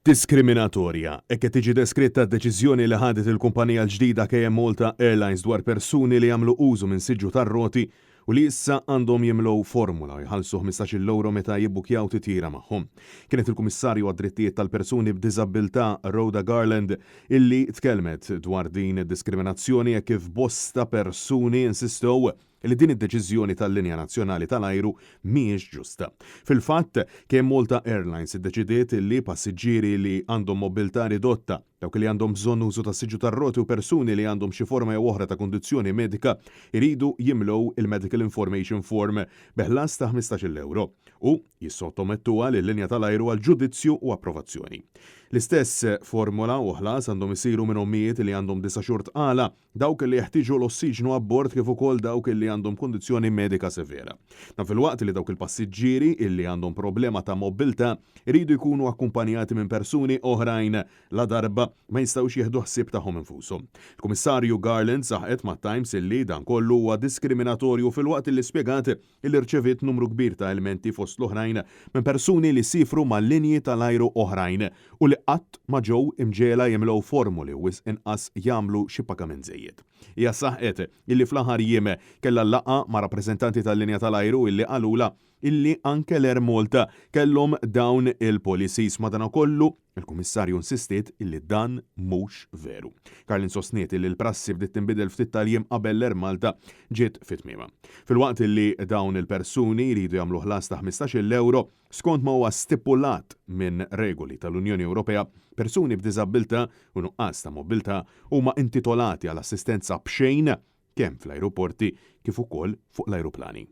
Diskriminatorja qed tiġi deskritta d-deċiżjoni li ħadet il-kumpanija l-ġdida KM Malta Airlines dwar persuni li jagħmlu użu minn siġġu tar-roti u li issa għandhom jimlew formula jħallsu 15 euro meta jibbukjaw titjira magħhom. Kienet il-Kummissarju għad-Drittijiet tal-Persuni b'Diżabilità Rhoda Garland illi tkellmet dwar din id-diskriminazzjoni kif bosta persuni insistew li din id-deċiżjoni tal-Linja Nazzjonali tal-Ajru mhijiex ġusta. Fil-fatt, KM Malta Airlines iddeċidiet li passiġġieri li għandhom mobilità ridotta, dawk li għandhom bżonn użu ta' siġġu tar-roti u persuni li għandhom xi forma jew oħra ta' kundizzjoni medika iridu jimlew il-Medical Information Form beħlas ta' 15 euro u jissottomettuha lill-Linja tal-Ajru għal ġudizzju u approvazzjoni. L-istess formula u ħlas għandhom isiru minn ommijiet li għandhom 9 xhur tqala, dawk li jeħtieġu l-ossiġnu abbord kif ukoll dawk li għandhom kundizzjoni medika severa. Fil-waqt li dawk il-passiġġieri illi għandhom problema ta' mobilità iridu jkunu akkumpanjati minn persuni oħrajn la darba ma jistgħux jieħdu ħsieb tagħhom infushom. Il-Kummissarju Garland saħqet mat-Times illi dan kollu huwa diskriminatorju fil-waqt li spjegat illi rċevit numru kbir ta' elementi fost l-oħrajn minn persuni li sifru mal-linji tal-ajru oħrajn u li qatt ma ġew imġela jimlew formuli u inqas jagħmlu xi pagament żejjed. Hija saħqet illi fl-aħħar jiem kellha laqa ma' rappreżentanti tal-linja tal-ajru illi qalula illi anke l-Air Malta kellhom dawn il-policies madankollu il-Kummissarju insistiet illi dan mhux veru. Garland sostniet illi l-prassi bdiet tinbidel ftit tal-jiem qabel l-Air Malta ġiet fit-tmiema. Fil-waqt illi dawn il-persuni jridu jagħmlu ħlas ta' 15 euro skont ma huwa stipulat minn regoli tal-Unjoni Ewropea, persuni b'diżabilità u nuqqas ta' mobilità huma intitolati għal assistenza b'xejn kemm fl-ajruporti kif ukoll fuq l-ajruplani.